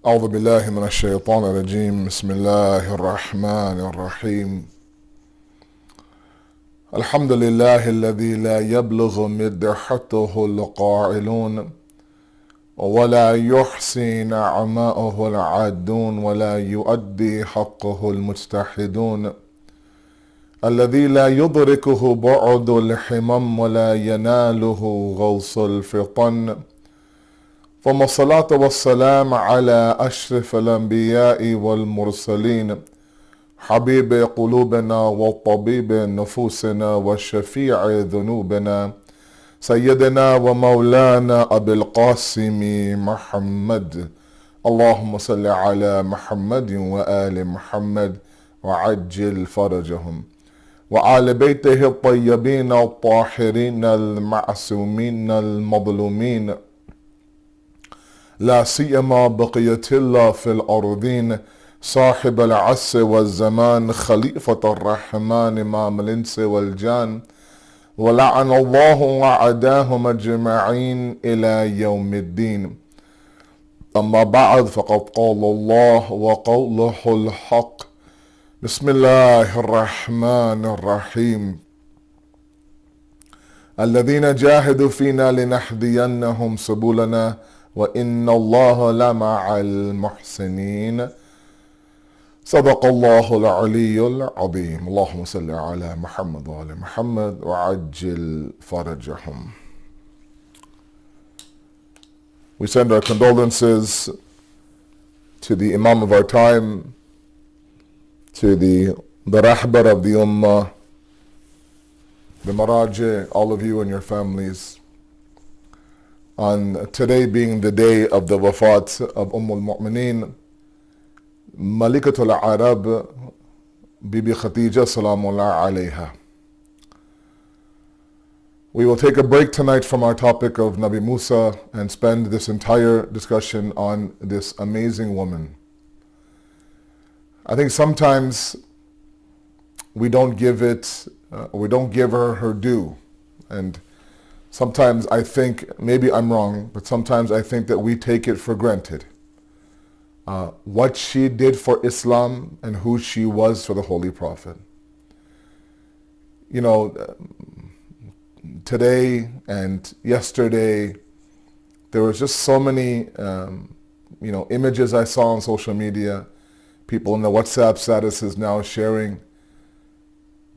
أعوذ بالله من الشيطان الرجيم بسم الله الرحمن الرحيم الحمد لله الذي لا يبلغ مدحته القائلون ولا يحصي نعماءه العادون ولا يؤدي حقه المجتحدون الذي لا يدركه بعد الحمم ولا يناله غوص الفطن ثم الصلاة والسلام على أشرف الأنبياء والمرسلين حبيب قلوبنا وطبيب نفوسنا وشفيع ذنوبنا سيدنا ومولانا أبي القاسم محمد اللهم صل على محمد وآل محمد وعجل فرجهم وآل بيته الطيبين الطاهرين المعصومين المظلومين لا سيما بقية الله في الأرضين صاحب العصر والزمان خليفة الرحمن إمام الإنس والجان ولعن الله أعداهم أجمعين إلى يوم الدين أما بعد فقد قال الله وقوله الحق بسم الله الرحمن الرحيم الذين جاهدوا فينا لنهدينهم سبلنا وإن الله لمع المحسنين صدق الله العلي العظيم اللهم صل على محمد وآل محمد وعجل فرجهم. We send our condolences to the Imam of our time, to the Rahbar of the Ummah, the Maraji, all of you and your families, on today being the day of the wafat of al-Mu'mineen, Malikatul Arab, Bibi Khadijah, salamullah alayha. We will take a break tonight from our topic of Nabi Musa and spend this entire discussion on this amazing woman. I think sometimes we don't give her her due. And sometimes I think, maybe I'm wrong, but sometimes I think that we take it for granted. What she did for Islam and who she was for the Holy Prophet. You know, today and yesterday, there was just so many, images I saw on social media. People in the WhatsApp statuses now sharing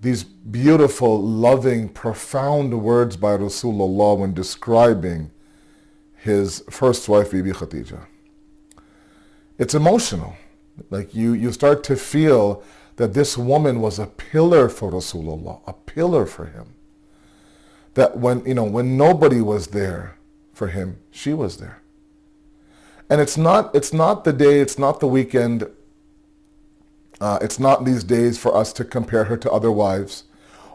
these beautiful, loving, profound words by Rasulullah when describing his first wife, Bibi Khadijah. It's emotional. Like you start to feel that this woman was a pillar for Rasulullah, a pillar for him. That when nobody was there for him, she was there. And it's not the day, it's not the weekend, it's not these days for us to compare her to other wives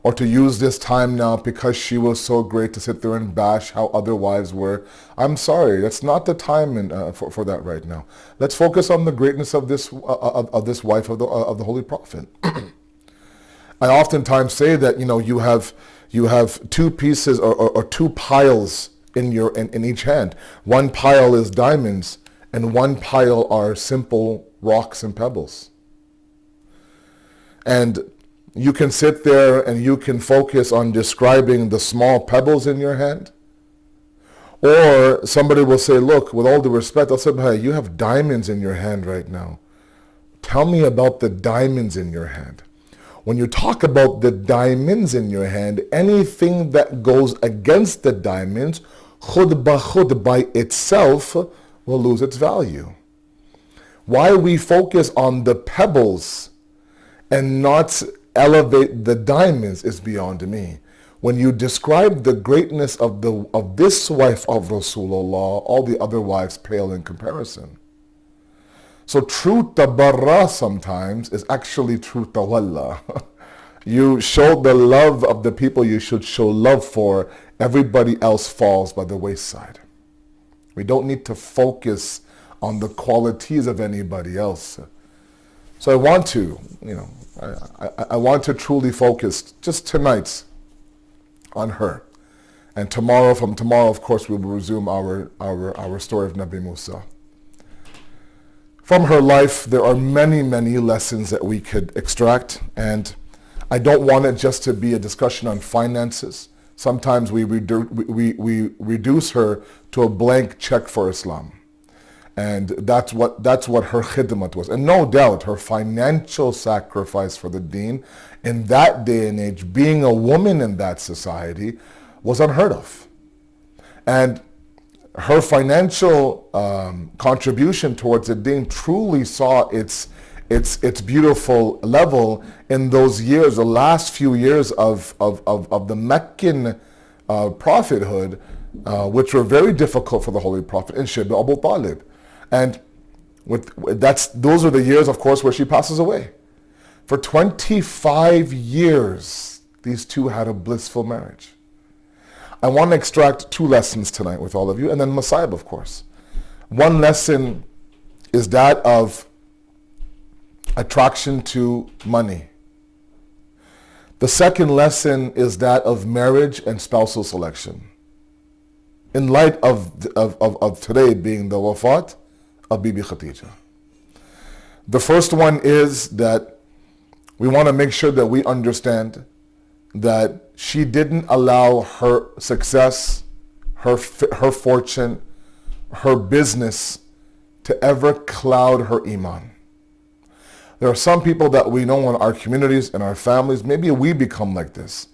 or to use this time now because she was so great to sit there and bash how other wives were. I'm sorry, that's not the time for that right now. Let's focus on the greatness of this wife of the Holy Prophet. I oftentimes say that you have two pieces or two piles in each hand. One pile is diamonds and one pile are simple rocks and pebbles. And you can sit there and you can focus on describing the small pebbles in your hand. Or somebody will say, look, with all due respect, I'll say, hey, you have diamonds in your hand right now. Tell me about the diamonds in your hand. When you talk about the diamonds in your hand, anything that goes against the diamonds, khud by itself, will lose its value. Why we focus on the pebbles and not elevate the diamonds is beyond me. When you describe the greatness of this wife of Rasulullah, all the other wives pale in comparison. So true tabarra sometimes is actually true tawalla. You show the love of the people you should show love for, everybody else falls by the wayside. We don't need to focus on the qualities of anybody else. So I want to, I want to truly focus just tonight on her. And from tomorrow, of course, we will resume our story of Nabi Musa. From her life, there are many, many lessons that we could extract, and I don't want it just to be a discussion on finances. Sometimes we reduce her to a blank check for Islam. And that's what her khidmat was. And no doubt her financial sacrifice for the deen in that day and age, being a woman in that society, was unheard of. And her financial contribution towards the deen truly saw its beautiful level in those years, the last few years of the Meccan prophethood, which were very difficult for the Holy Prophet and Shia Abu Talib. And those are the years, of course, where she passes away. For 25 years, these two had a blissful marriage. I want to extract two lessons tonight with all of you, and then Masayib, of course. One lesson is that of attraction to money. The second lesson is that of marriage and spousal selection. In light of today being the wafat of Bibi Khadijah. The first one is that we want to make sure that we understand that she didn't allow her success, her fortune, her business to ever cloud her iman. There are some people that we know in our communities and our families, maybe we become like this.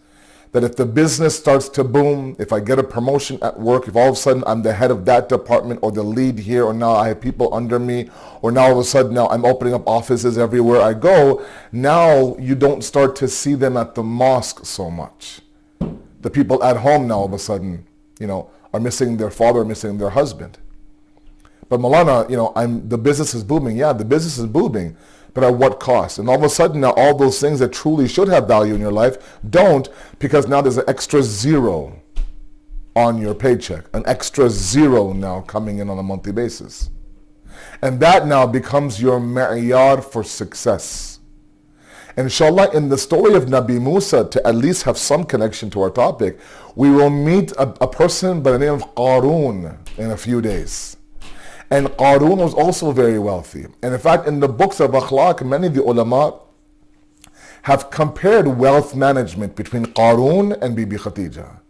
That if the business starts to boom, if I get a promotion at work, if all of a sudden I'm the head of that department or the lead here, or now I have people under me, or now all of a sudden now I'm opening up offices everywhere I go, now you don't start to see them at the mosque so much. The people at home now all of a sudden, are missing their father, missing their husband. But Maulana, the business is booming. Yeah, the business is booming. But at what cost? And all of a sudden now all those things that truly should have value in your life don't, because now there's an extra zero on your paycheck. An extra zero now coming in on a monthly basis. And that now becomes your ma'yar for success. And inshallah, in the story of Nabi Musa, to at least have some connection to our topic, we will meet a person by the name of Qarun in a few days. And Qarun was also very wealthy. And in fact, in the books of akhlaq, many of the ulama have compared wealth management between Qarun and Bibi Khadijah,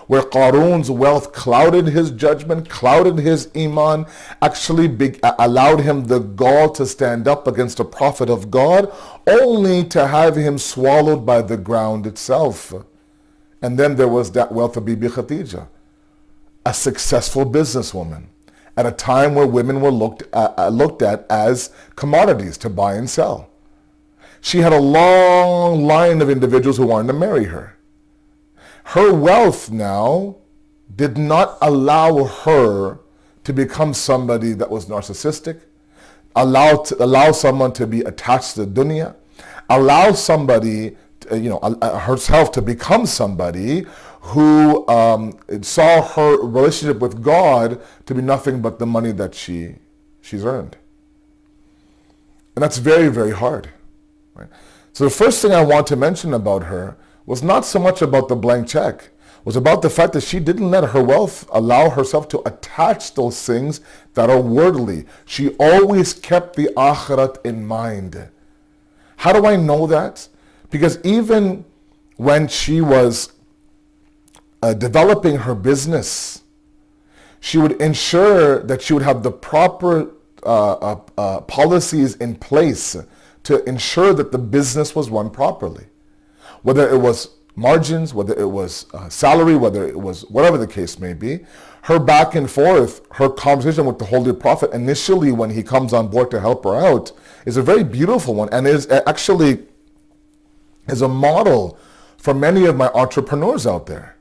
where Qarun's wealth clouded his judgment, clouded his iman, actually allowed him the gall to stand up against a prophet of God, only to have him swallowed by the ground itself. And then there was that wealth of Bibi Khadijah, a successful businesswoman, at a time where women were looked at as commodities to buy and sell. She had a long line of individuals who wanted to marry her. Her wealth now did not allow her to become somebody that was narcissistic, allow someone to be attached to the dunya, allow somebody, herself to become somebody who saw her relationship with God to be nothing but the money that she's earned. And that's very, very hard. Right? So the first thing I want to mention about her was not so much about the blank check, was about the fact that she didn't let her wealth allow herself to attach those things that are worldly. She always kept the akhirat in mind. How do I know that? Because even when she was developing her business, she would ensure that she would have the proper policies in place to ensure that the business was run properly. Whether it was margins, whether it was salary, whether it was whatever the case may be, her back and forth, her conversation with the Holy Prophet initially when he comes on board to help her out is a very beautiful one, and is actually is a model for many of my entrepreneurs out there.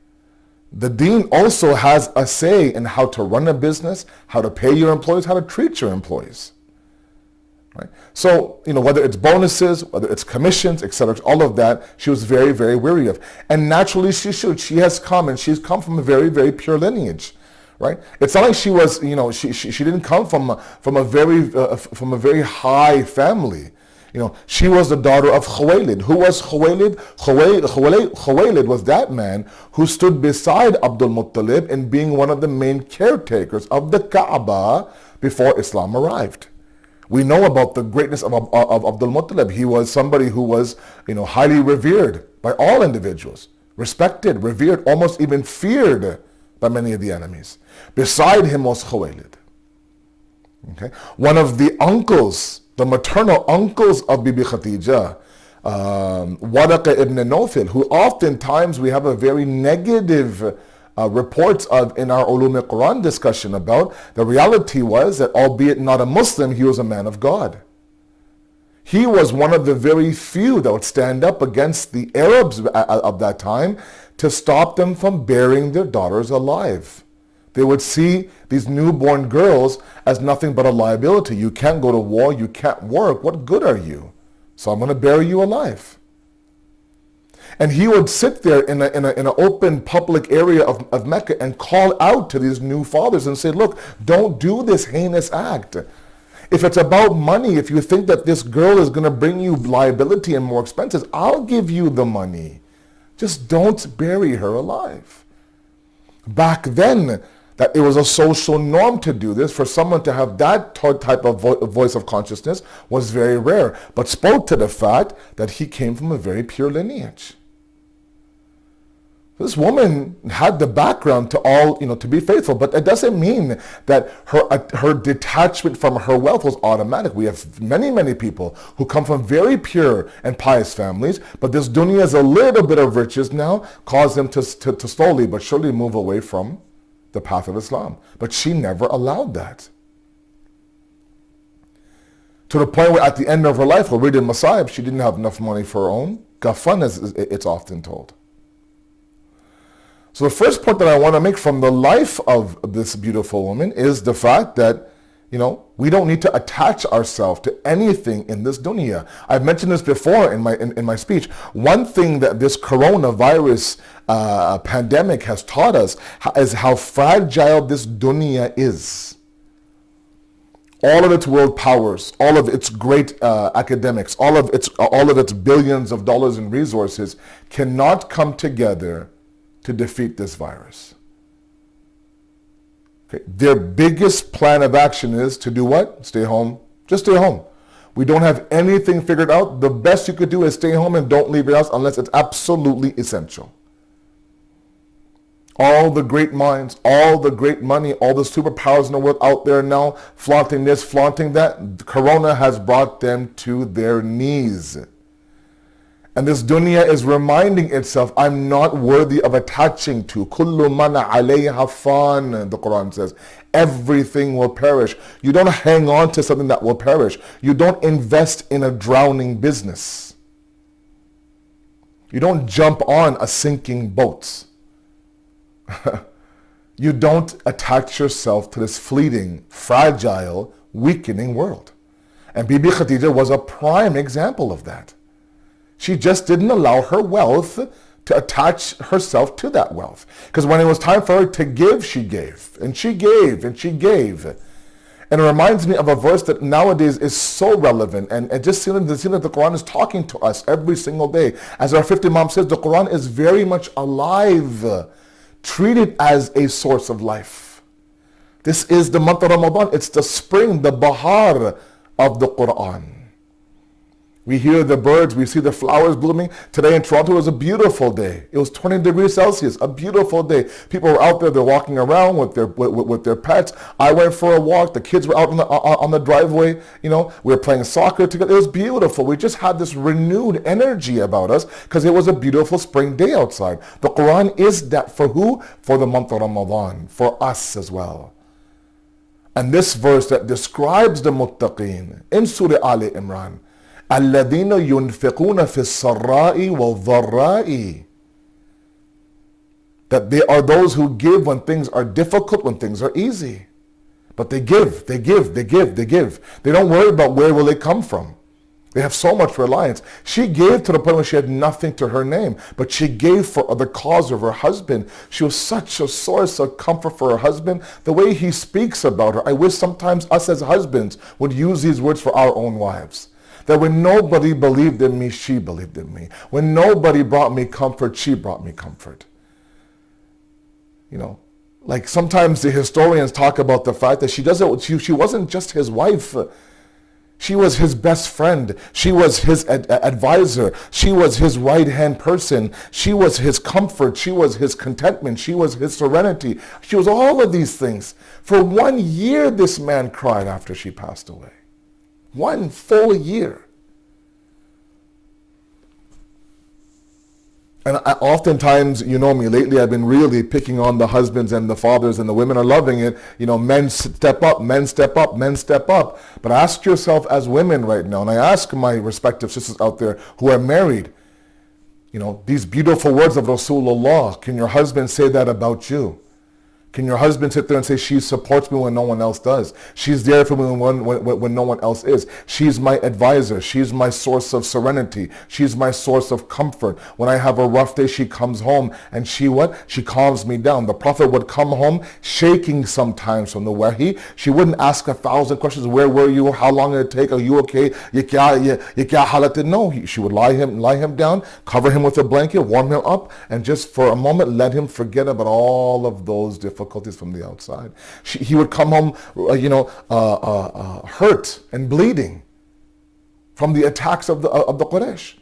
The deen also has a say in how to run a business, how to pay your employees, how to treat your employees. Right? So, whether it's bonuses, whether it's commissions, etc., all of that, she was very, very weary of. And naturally she should. She's come from a very, very pure lineage. Right? It's not like she was, she didn't come from a very high family. She was the daughter of Khuwaylid. Who was Khuwaylid? Khuwaylid was that man who stood beside Abdul Muttalib in being one of the main caretakers of the Kaaba before Islam arrived. We know about the greatness of Abdul Muttalib. He was somebody who was, highly revered by all individuals. Respected, revered, almost even feared by many of the enemies. Beside him was Khuwaylid. Okay? One of the uncles, the maternal uncles of Bibi Khadijah, Waraqa ibn Nawfil, who oftentimes we have a very negative reports of in our Ulum al-Quran discussion about. The reality was that, albeit not a Muslim, he was a man of God. He was one of the very few that would stand up against the Arabs of that time to stop them from burying their daughters alive. They would see these newborn girls as nothing but a liability. You can't go to war, you can't work, what good are you? So I'm going to bury you alive. And he would sit there in an open public area of Mecca and call out to these new fathers and say, look, don't do this heinous act. If it's about money, if you think that this girl is going to bring you liability and more expenses, I'll give you the money. Just don't bury her alive. Back then, that it was a social norm to do this. For someone to have that type of voice of consciousness was very rare, but spoke to the fact that he came from a very pure lineage. This woman had the background to all, to be faithful, but it doesn't mean that her detachment from her wealth was automatic. We have many, many people who come from very pure and pious families, but this dunya's a little bit of riches now cause them to slowly but surely move away from the path of Islam. But she never allowed that. To the point where at the end of her life, we're reading Masa'ib, she didn't have enough money for her own kafan, as it's often told. So the first point that I want to make from the life of this beautiful woman is the fact that, we don't need to attach ourselves to anything in this dunya. I've mentioned this before in my speech. One thing that this coronavirus pandemic has taught us is how fragile this dunya is. All of its world powers, all of its great academics, all of its billions of dollars in resources cannot come together to defeat this virus. Okay. Their biggest plan of action is to do what? Stay home. Just stay home. We don't have anything figured out. The best you could do is stay home and don't leave your house unless it's absolutely essential. All the great minds, all the great money, all the superpowers in the world out there now, flaunting this, flaunting that, Corona has brought them to their knees. And this dunya is reminding itself, I'm not worthy of attaching to. Kullu man alayha fan, the Quran says. Everything will perish. You don't hang on to something that will perish. You don't invest in a drowning business. You don't jump on a sinking boat. You don't attach yourself to this fleeting, fragile, weakening world. And Bibi Khadijah was a prime example of that. She just didn't allow her wealth to attach herself to that wealth. Because when it was time for her to give, she gave. And she gave, and she gave. And it reminds me of a verse that nowadays is so relevant. And just seeing that the Quran is talking to us every single day. As our 50 Imam says, the Quran is very much alive. Treat it as a source of life. This is the month of Ramadan. It's the spring, the bahar of the Quran. We hear the birds, we see the flowers blooming. Today in Toronto was a beautiful day. It was 20 degrees Celsius, a beautiful day. People were out there, they're walking around with their pets. I went for a walk, the kids were out on the driveway, we were playing soccer together. It was beautiful. We just had this renewed energy about us because it was a beautiful spring day outside. The Quran is that for who? For the month of Ramadan, for us as well. And this verse that describes the muttaqeen in Surah Ali Imran, الَّذِينَ يُنْفِقُونَ فِي السَّرَّاءِ وَالضَّرَّاءِ, that they are those who give when things are difficult, when things are easy. But they give, they give, they give, they give. They don't worry about where will it come from. They have so much reliance. She gave to the point where she had nothing to her name, but she gave for the cause of her husband. She was such a source of comfort for her husband. The way he speaks about her, I wish sometimes us as husbands would use these words for our own wives. That when nobody believed in me, she believed in me. When nobody brought me comfort, she brought me comfort. Like sometimes the historians talk about the fact that she wasn't just his wife. She was his best friend. She was his advisor. She was his right-hand person. She was his comfort. She was his contentment. She was his serenity. She was all of these things. For 1 year, this man cried after she passed away. 1 full year. And oftentimes, you know me, lately I've been really picking on the husbands and the fathers, and the women are loving it. You know, men step up, men step up, men step up. But ask yourself as women right now, and I ask my respective sisters out there who are married, you know, these beautiful words of Rasulullah, can your husband say that about you? Can your husband sit there and say, she supports me when no one else does? She's there for me when no one else is. She's my advisor. She's my source of serenity. She's my source of comfort. When I have a rough day, she comes home and she what? She calms me down. The Prophet would come home shaking sometimes from the wahi. She wouldn't ask 1,000 questions. Where were you? How long did it take? Are you okay? Ye kya halat? No, she would lie him down, cover him with a blanket, warm him up, and just for a moment let him forget about all of those difficulties from the outside. He would come home, hurt and bleeding from the attacks of the Quraysh.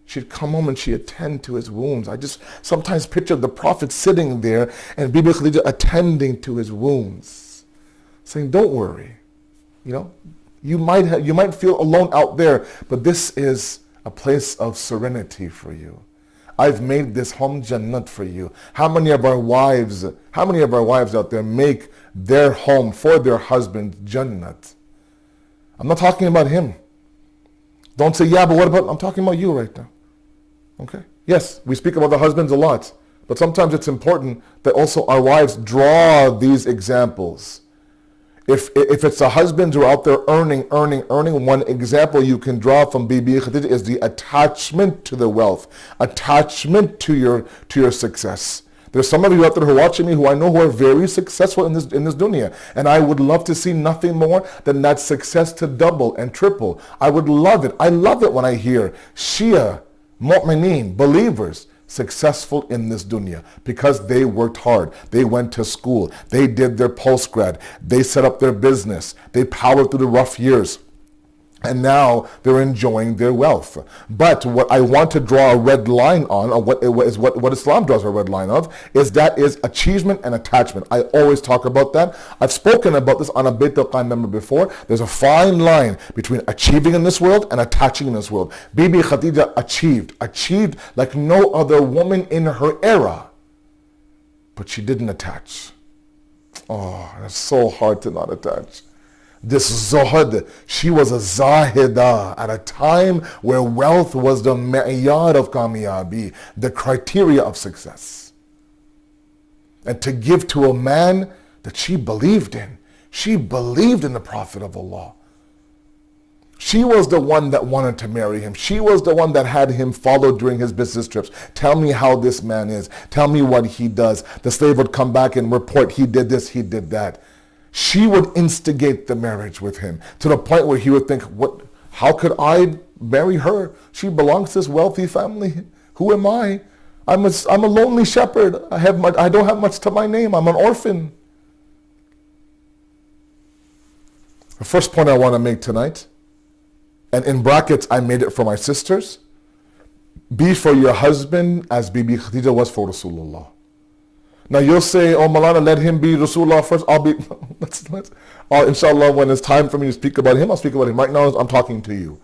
She'd come home and she'd attend to his wounds. I just sometimes picture the Prophet sitting there and Bibi Khadijah attending to his wounds, saying, "Don't worry, you know, you might feel alone out there, but this is a place of serenity for you. I've made this home Jannat for you." How many of our wives out there make their home for their husband Jannat? I'm not talking about him. Don't say, yeah, but what about, I'm talking about you right now. Okay? Yes, we speak about the husbands a lot, but sometimes it's important that also our wives draw these examples. If it's the husbands who are out there earning, one example you can draw from Bibi Khadijah is the attachment to the wealth, attachment to your success. There's some of you out there who are watching me who I know who are very successful in this dunya, and I would love to see nothing more than that success to double and triple. I would love it. I love it when I hear Shia, mu'mineen, believers, successful in this dunya because they worked hard. They went to school. They did their postgrad. They set up their business. They powered through the rough years. And now they're enjoying their wealth. But what I want to draw a red line on, or what Islam draws a red line of, is achievement and attachment. I always talk about that. I've spoken about this on a baitulqayem member before. There's a fine line between achieving in this world and attaching in this world. Bibi Khadijah achieved like no other woman in her era. But she didn't attach. Oh, it's so hard to not attach. This zuhud, she was a zahida at a time where wealth was the ma'iyar of kamiyabi, the criteria of success. And to give to a man that she believed in. She believed in the Prophet of Allah. She was the one that wanted to marry him. She was the one that had him follow during his business trips. Tell me how this man is. Tell me what he does. The slave would come back and report, he did this, he did that. She would instigate the marriage with him to the point where he would think, how could I marry her? She belongs to this wealthy family. Who am I? I'm a lonely shepherd. I don't have much to my name. I'm an orphan. The first point I want to make tonight, and in brackets I made it for my sisters, be for your husband as Bibi Khadijah was for Rasulullah. Now you'll say, oh Maulana, let him be Rasulullah first. Inshallah, when it's time for me to speak about him, I'll speak about him. Right now, I'm talking to you.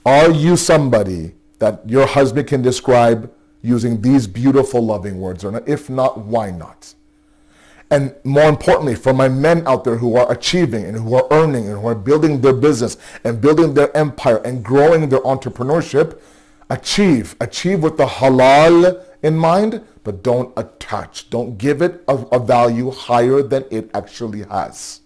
Are you somebody that your husband can describe using these beautiful, loving words or not? If not, why not? And more importantly, for my men out there who are achieving and who are earning and who are building their business and building their empire and growing their entrepreneurship, achieve with the halal in mind, but don't attach. Don't give it a value higher than it actually has.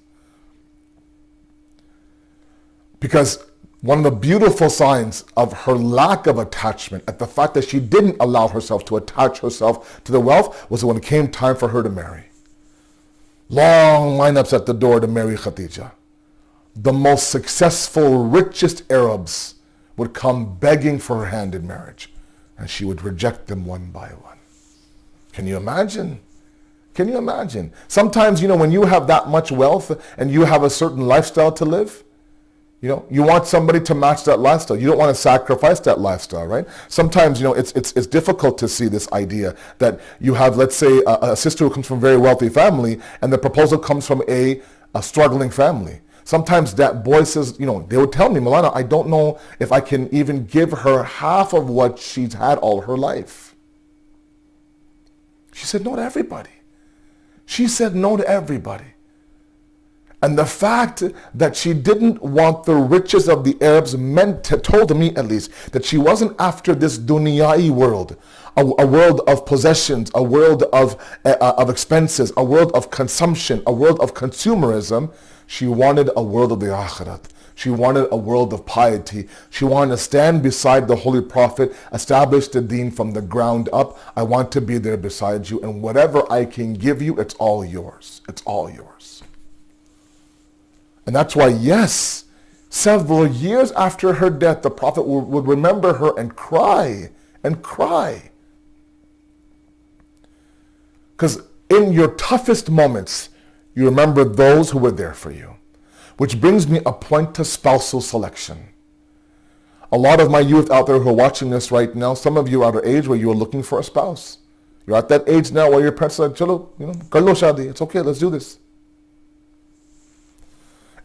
Because one of the beautiful signs of her lack of attachment, at the fact that she didn't allow herself to attach herself to the wealth, was when it came time for her to marry. Long lineups at the door to marry Khadijah. The most successful, richest Arabs would come begging for her hand in marriage, and she would reject them one by one. Can you imagine? Can you imagine? Sometimes, when you have that much wealth and you have a certain lifestyle to live, You know, you want somebody to match that lifestyle. You don't want to sacrifice that lifestyle, right? Sometimes, you know, it's difficult to see this idea that you have, let's say, a sister who comes from a very wealthy family, and the proposal comes from a struggling family. Sometimes that boy says, you know, they would tell me, Maulana, I don't know if I can even give her half of what she's had all her life. She said no to everybody. She said no to everybody. And the fact that she didn't want the riches of the Arabs told me at least that she wasn't after this dunyai world, a world of possessions, a world of expenses, a world of consumption, a world of consumerism. She wanted a world of the akhirat. She wanted a world of piety. She wanted to stand beside the Holy Prophet, establish the deen from the ground up. I want to be there beside you, and whatever I can give you, it's all yours. It's all yours. And that's why, yes, several years after her death, the Prophet would remember her and cry and cry. Because in your toughest moments, you remember those who were there for you. Which brings me a point to spousal selection. A lot of my youth out there who are watching this right now, some of you are at an age where you are looking for a spouse. You're at that age now where your parents are like, chalo, you know, kar lo shadi, it's okay, let's do this.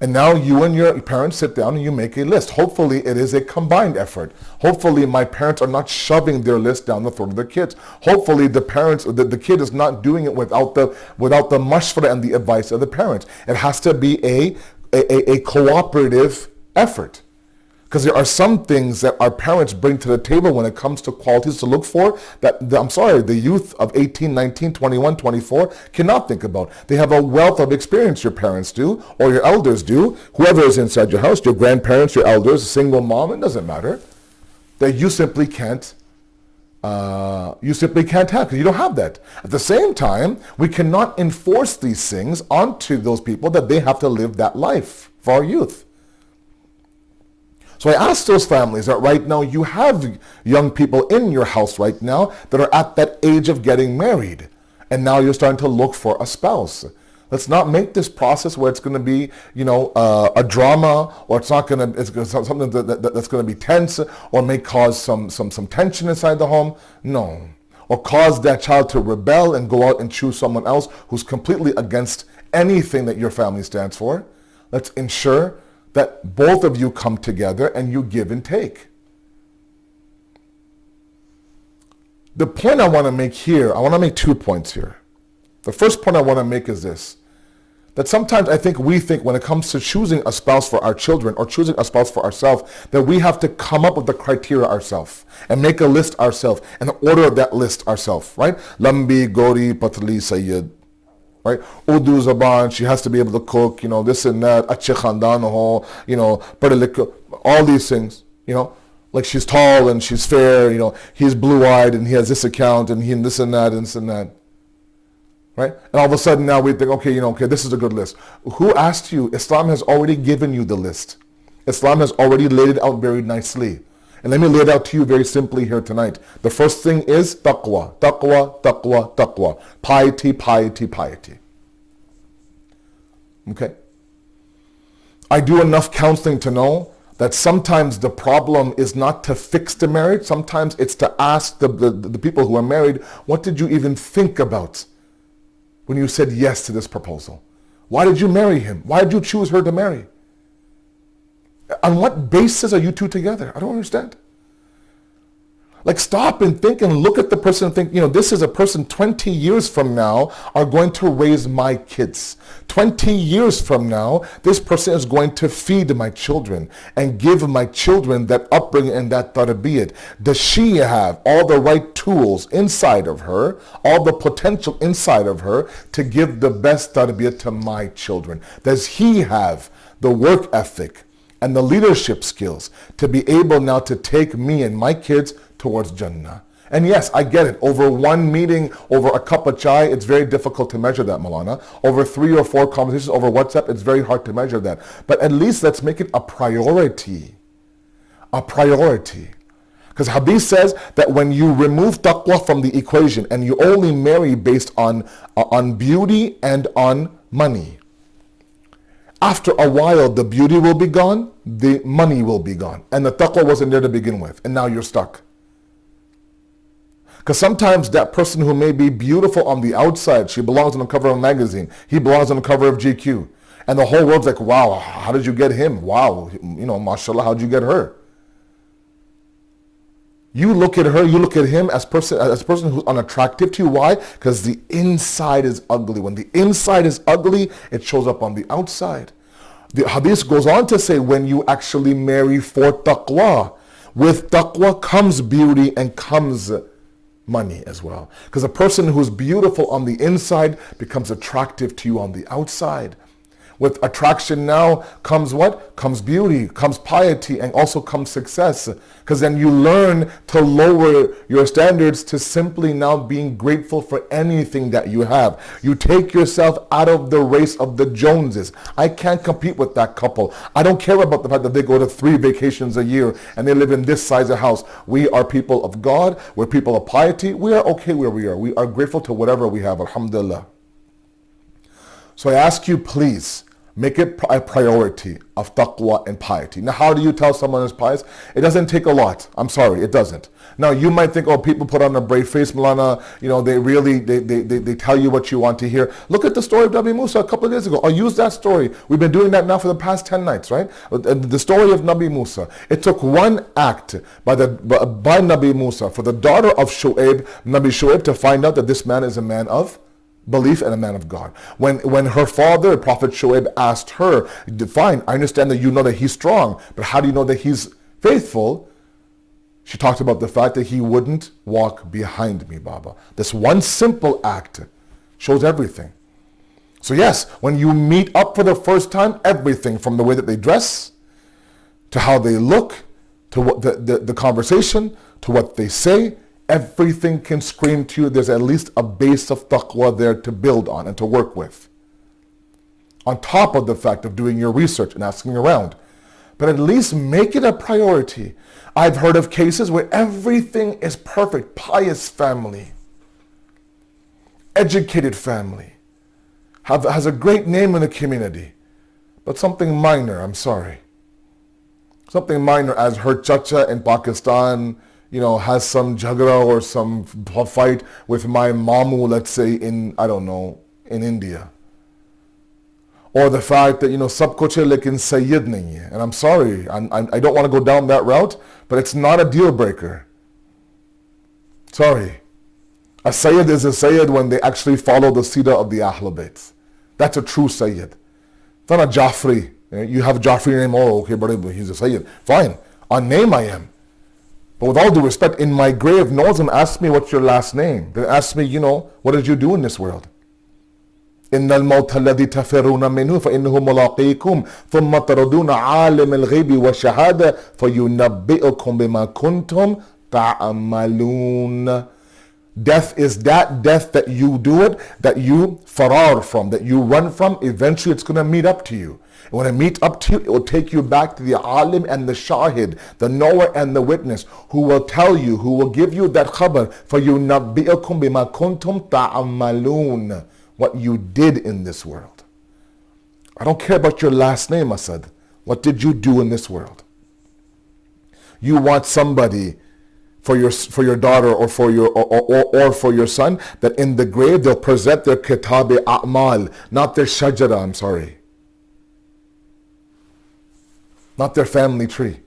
And now you and your parents sit down and you make a list. Hopefully it is a combined effort. Hopefully my parents are not shoving their list down the throat of their kids. Hopefully the kid is not doing it without the mashwara and the advice of the parents. It has to be a cooperative effort. Because there are some things that our parents bring to the table when it comes to qualities to look for that, the youth of 18, 19, 21, 24 cannot think about. They have a wealth of experience, your parents do, or your elders do. Whoever is inside your house, your grandparents, your elders, a single mom, it doesn't matter. That you simply can't have, because you don't have that. At the same time, we cannot enforce these things onto those people that they have to live that life for our youth. So I ask those families that right now you have young people in your house right now that are at that age of getting married. And now you're starting to look for a spouse. Let's not make this process where it's going to be, you know, a drama, or it's something that's going to be tense, or may cause some tension inside the home. No. Or cause that child to rebel and go out and choose someone else who's completely against anything that your family stands for. Let's ensure that both of you come together and you give and take. The point I want to make here, I want to make 2 points here. The first point I want to make is this, that sometimes I think we think when it comes to choosing a spouse for our children or choosing a spouse for ourselves, that we have to come up with the criteria ourselves and make a list ourselves and order that list ourselves, right? Lambi, Gori, Patli, Sayyid. Right? Urdu Zaban, she has to be able to cook, you know, this and that, Achhe Khandan ho, you know, all these things, you know, like she's tall and she's fair, you know, he's blue-eyed and he has this account and he and this and that and this and that. Right? And all of a sudden now we think, okay, this is a good list. Who asked you? Islam has already given you the list. Islam has already laid it out very nicely. And let me lay it out to you very simply here tonight. The first thing is taqwa, taqwa, taqwa, taqwa. Piety, piety, piety. Okay? I do enough counseling to know that sometimes the problem is not to fix the marriage. Sometimes it's to ask the people who are married, what did you even think about when you said yes to this proposal? Why did you marry him? Why did you choose her to marry? On what basis are you two together? I don't understand. Like, stop and think and look at the person and think, you know, this is a person 20 years from now are going to raise my kids. 20 years from now, this person is going to feed my children and give my children that upbringing and that tarbiyat. Does she have all the right tools inside of her, all the potential inside of her to give the best tarbiyat to my children? Does he have the work ethic and the leadership skills to be able now to take me and my kids towards Jannah? And yes, I get it. Over one meeting, over a cup of chai, it's very difficult to measure that, Maulana. Over 3 or 4 conversations over WhatsApp, it's very hard to measure that. But at least let's make it a priority. A priority. Because Hadith says that when you remove taqwa from the equation and you only marry based on beauty and on money, After a while, the beauty will be gone, the money will be gone. And the taqwa wasn't there to begin with, and now you're stuck. Because sometimes that person who may be beautiful on the outside, she belongs on the cover of a magazine, he belongs on the cover of GQ. And the whole world's like, wow, how did you get him? Wow, mashallah, how did you get her? You look at her, you look at him as a person who's unattractive to you. Why? Because the inside is ugly. When the inside is ugly, it shows up on the outside. The hadith goes on to say, when you actually marry for taqwa, with taqwa comes beauty and comes money as well. Because a person who's beautiful on the inside becomes attractive to you on the outside. With attraction now comes what? Comes beauty, comes piety, and also comes success. Because then you learn to lower your standards to simply now being grateful for anything that you have. You take yourself out of the race of the Joneses. I can't compete with that couple. I don't care about the fact that they go to 3 vacations a year and they live in this size of house. We are people of God. We're people of piety. We are okay where we are. We are grateful to whatever we have. Alhamdulillah. So I ask you, please, make it a priority of taqwa and piety. Now, how do you tell someone is pious? It doesn't take a lot. I'm sorry, it doesn't. Now, you might think, oh, people put on a brave face, Maulana, they tell you what you want to hear. Look at the story of Nabi Musa a couple of days ago. I'll use that story. We've been doing that now for the past 10 nights, right? The story of Nabi Musa. It took one act by Nabi Musa for the daughter of Nabi Shu'aib, to find out that this man is a man of belief and a man of God. When her father, Prophet Shu'aib, asked her, fine, I understand that you know that he's strong, but how do you know that he's faithful? She talked about the fact that he wouldn't walk behind me, Baba. This one simple act shows everything. So yes, when you meet up for the first time, everything from the way that they dress, to how they look, to what the conversation, to what they say, everything can scream to you there's at least a base of taqwa there to build on and to work with. On top of the fact of doing your research and asking around. But at least make it a priority. I've heard of cases where everything is perfect. Pious family. Educated family. Has a great name in the community. But something minor, I'm sorry. Something minor, as her chacha in Pakistan, has some jhagara or some fight with my mamu, let's say, in India. Or the fact that, sab kuch hai lekin sayyid nahi hai. And I'm sorry, I don't want to go down that route, but it's not a deal breaker. Sorry. A sayyid is a sayyid when they actually follow the Sida of the Ahlul Bayt. That's a true sayyid. It's not a Jafri. You have Jafri name, oh, okay, but he's a sayyid. Fine. On name I am. But with all due respect, in my grave, no one's going to ask me what's your last name. They ask me, what did you do in this world? إِنَّ الْمَوْتَ الَّذِي تَفِرُّونَ مِنْهُ فَإِنَّهُ مُلَاقِيكُمْ ثُمَّ تَرَدُونَ عَالِمَ الْغَيْبِ وَالشَّهَادَةِ فَيُنَبِّئُكُمْ بِمَا كُنْتُمْ تَعْمَلُونَ. Death is that death that you do it, that you farar from, that you run from. Eventually it's going to meet up to you. And when it meets up to you, it will take you back to the alim and the shahid, the knower and the witness, who will tell you, who will give you that khabar, فَيُنَبِّئُكُمْ بِمَا كُنْتُمْ تَعْمَلُونَ, what you did in this world. I don't care about your last name, Asad. What did you do in this world? You want somebody for your daughter or for your son, that in the grave they'll present their kitab a'mal, not their shajara, I'm sorry. Not their family tree.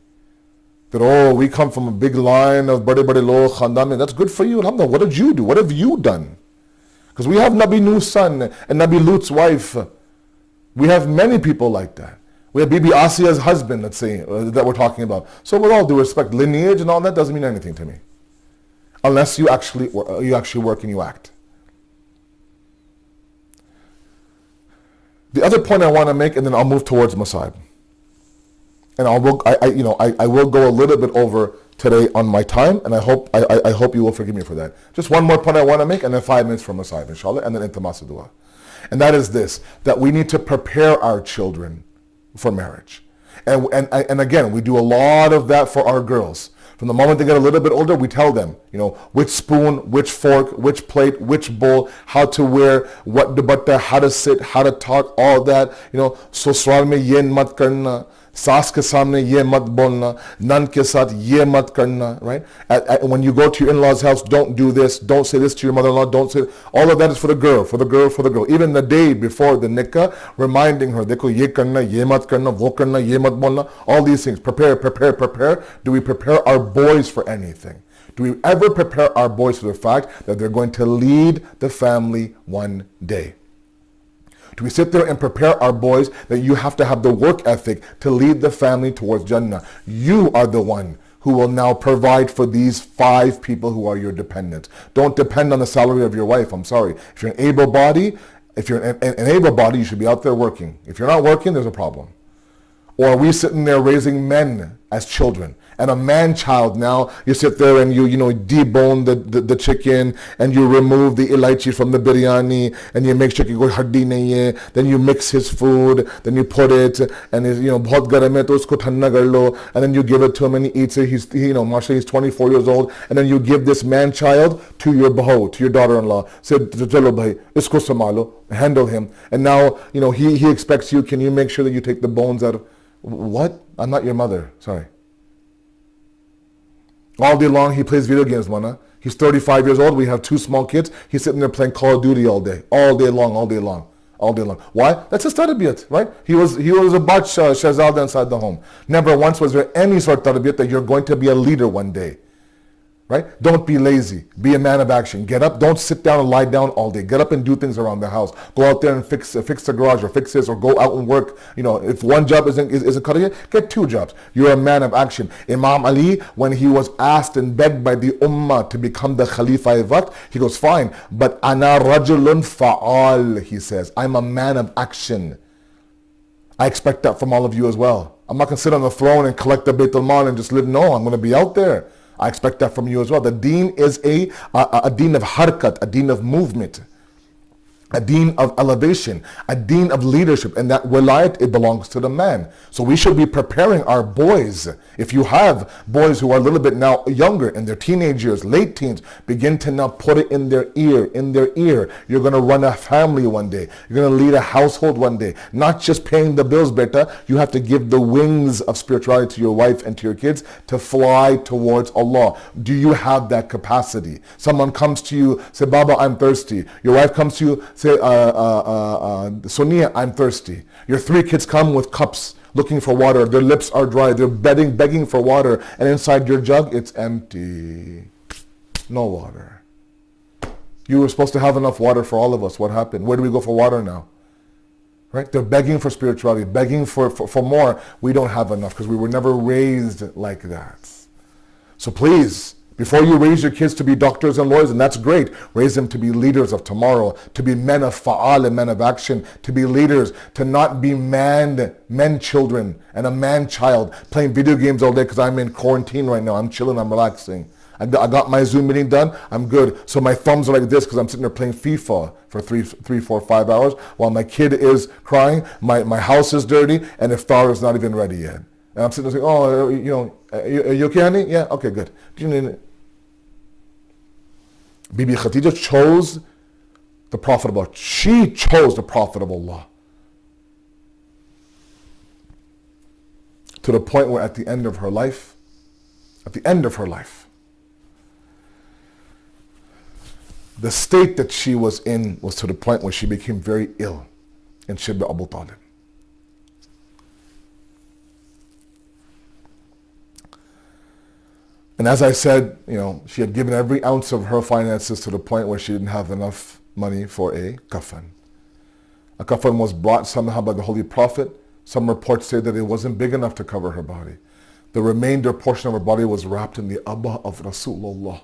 That, we come from a big line of bade lo khandam. That's good for you. Alhamdulillah. What did you do? What have you done? Because we have Nabi Nuh's son and Nabi Lut's wife. We have many people like that. We have Bibi Asiya's husband, let's say, that we're talking about. So with all due respect, lineage and all that doesn't mean anything to me. Unless you actually work and you act. The other point I want to make, and then I'll move towards Masa'ib. And I will go a little bit over today on my time, and I hope you will forgive me for that. Just one more point I want to make, and then 5 minutes for Masa'ib, inshallah, and then into Masa Dua. And that is this, that we need to prepare our children for marriage. And again, we do a lot of that for our girls. From the moment they get a little bit older, we tell them, which spoon, which fork, which plate, which bowl, how to wear, what dupatta, how to sit, how to talk, all that. Sosral mein ye mat karna, saas ke samne ye mat bolna, nan ke saath ye mat karna, right? When you go to your in-laws' house, don't do this, don't say this to your mother-in-law, don't say, all of that is for the girl, for the girl, for the girl. Even the day before the nikah, reminding her, dekho ye karna, ye mat karna, wo karna, ye mat bolna, all these things. Prepare, prepare, prepare. Do we prepare our boys for anything? Do we ever prepare our boys for the fact that they're going to lead the family one day? Do we sit there and prepare our boys that you have to have the work ethic to lead the family towards Jannah? You are the one who will now provide for these 5 people who are your dependents. Don't depend on the salary of your wife. I'm sorry. If you're an able body, you should be out there working. If you're not working, there's a problem. Or are we sitting there raising men as children? And a man-child now, you sit there and you debone the chicken and you remove the ilaichi from the biryani and you make sure you go haddi nahi hai. Then you mix his food, then you put it and bahut garam hai to usko thanda kar lo, and then you give it to him and he eats it. Mashallah, he's 24 years old, and then you give this man-child to your bahu, to your daughter-in-law. Say, chalo bhai, isko samalo, handle him. And now, he expects you, can you make sure that you take the bones out of... What? I'm not your mother. Sorry. All day long, he plays video games, mana. He's 35 years old. We have 2 small kids. He's sitting there playing Call of Duty all day. All day long, all day long. All day long. Why? That's his tarbiyat, right? He was a Bacha Shahzada inside the home. Never once was there any sort of tarbiyat that you're going to be a leader one day. Right? Don't be lazy. Be a man of action. Get up. Don't sit down and lie down all day. Get up and do things around the house. Go out there and fix the garage or fix this, or go out and work. If one job isn't cutting it, get 2 jobs. You're a man of action. Imam Ali, when he was asked and begged by the ummah to become the Khalifa Waqt, he goes, fine, but ana rajulun fa'al, he says. I'm a man of action. I expect that from all of you as well. I'm not going to sit on the throne and collect the Baitul Mal and just live. No, I'm going to be out there. I expect that from you as well. The deen is a deen of harkat, a deen of movement, a deen of elevation, a deen of leadership, and that wilayat, it belongs to the man. So we should be preparing our boys. If you have boys who are a little bit now younger, in their teenage years, late teens, begin to now put it in their ear. You're going to run a family one day. You're going to lead a household one day. Not just paying the bills, beta. You have to give the wings of spirituality to your wife and to your kids to fly towards Allah. Do you have that capacity? Someone comes to you, say, Baba, I'm thirsty. Your wife comes to you, say, Sonia, I'm thirsty. Your 3 kids come with cups looking for water. Their lips are dry. They're begging for water. And inside your jug, it's empty. No water. You were supposed to have enough water for all of us. What happened? Where do we go for water now? Right? They're begging for spirituality, begging for more. We don't have enough because we were never raised like that. So please, before you raise your kids to be doctors and lawyers, and that's great, raise them to be leaders of tomorrow, to be men of fa'al and men of action, to be leaders, to not be men children and a man child playing video games all day because I'm in quarantine right now. I'm chilling, I'm relaxing. I got my Zoom meeting done, I'm good. So my thumbs are like this because I'm sitting there playing FIFA for 3, 4, 5 hours while my kid is crying, my house is dirty, and iftar is not even ready yet. And I'm sitting there saying, are you okay, honey? Yeah, okay, good. Bibi Khadijah chose the Prophet of Allah. She chose the Prophet of Allah. To the point where at the end of her life, the state that she was in was to the point where she became very ill in Shibba Abu Talib. And as I said, she had given every ounce of her finances to the point where she didn't have enough money for a kafan. A kafan was brought somehow by the Holy Prophet. Some reports say that it wasn't big enough to cover her body. The remainder portion of her body was wrapped in the abba of Rasulullah.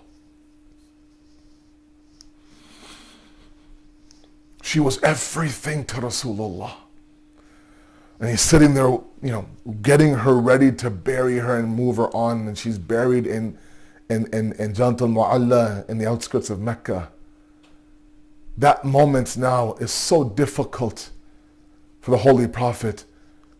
She was everything to Rasulullah. And he's sitting there, getting her ready to bury her and move her on. And she's buried in Jannat al-Mu'alla in the outskirts of Mecca. That moment now is so difficult for the Holy Prophet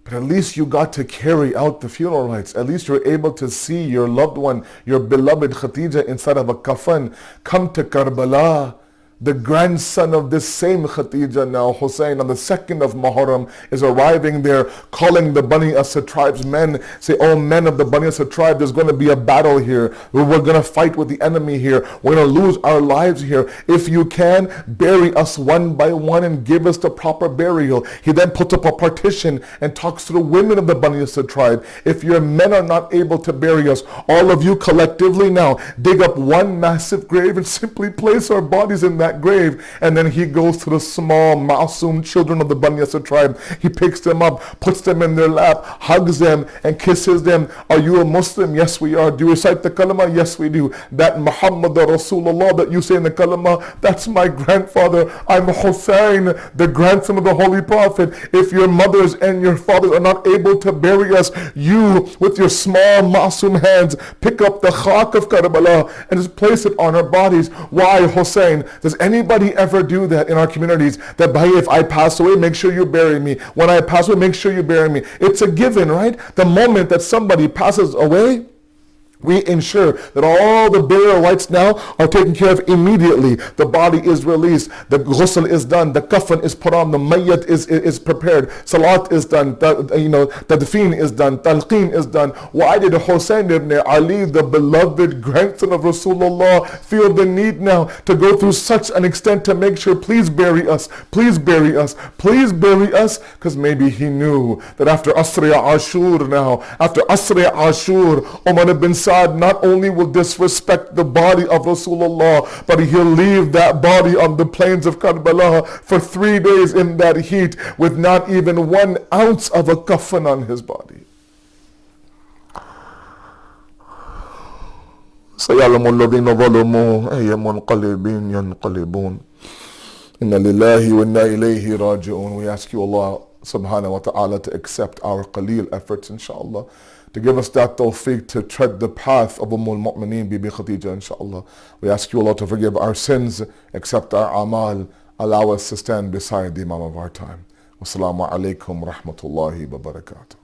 But at least you got to carry out the funeral rites. At least you're able to see your loved one, your beloved Khadijah inside of a kafan, come to Karbala. The grandson of this same Khadijah now, Hussein, on the 2nd of Muharram, is arriving there, calling the Bani Asad tribes men, say, oh men of the Bani Asad tribe, there's going to be a battle here. We're going to fight with the enemy here. We're going to lose our lives here. If you can, bury us one by one and give us the proper burial. He then puts up a partition and talks to the women of the Bani Asad tribe. If your men are not able to bury us, all of you collectively now, dig up one massive grave and simply place our bodies in that grave. And then he goes to the small ma'asum children of the Bani Asad tribe. He picks them up, puts them in their lap, hugs them and kisses them. Are you a Muslim? Yes, we are. Do you recite the kalama? Yes, we do. That Muhammad Rasulullah that you say in the kalama, that's my grandfather. I'm Hussein, the grandson of the Holy Prophet. If your mothers and your fathers are not able to bury us, you with your small ma'asum hands pick up the khak of Karbala and just place it on our bodies. Why, Hussein? Does anybody ever do that in our communities? That, bhai, if I pass away, make sure you bury me. When I pass away, make sure you bury me. It's a given, right? The moment that somebody passes away, we ensure that all the burial rites now are taken care of immediately. The body is released, the ghusl is done, the kafan is put on, the mayyat is prepared, salat is done, tadfeen is done, talqeen is done. Why did Hussein ibn Ali, the beloved grandson of Rasulullah, feel the need now to go through such an extent to make sure, please bury us, please bury us, please bury us? Because maybe he knew that after Asri Ashur now, after Asri Ashur, Umar ibn not only will disrespect the body of Rasulullah, but he'll leave that body on the plains of Karbala for 3 days in that heat with not even 1 ounce of a kafan on his body. سيعلم الذين ظلموا أي منقلب ينقلبون إن لله وإنا إليه راجعون. We ask you, Allah subhanahu wa ta'ala, to accept our qaleel efforts, inshallah, to give us that tawfiq to tread the path of al-Mu'mineen Bibi Khadijah, inshallah. We ask you, Allah, to forgive our sins, accept our amal, allow us to stand beside the Imam of our time. Wassalamu alaikum rahmatullahi wa barakatuh.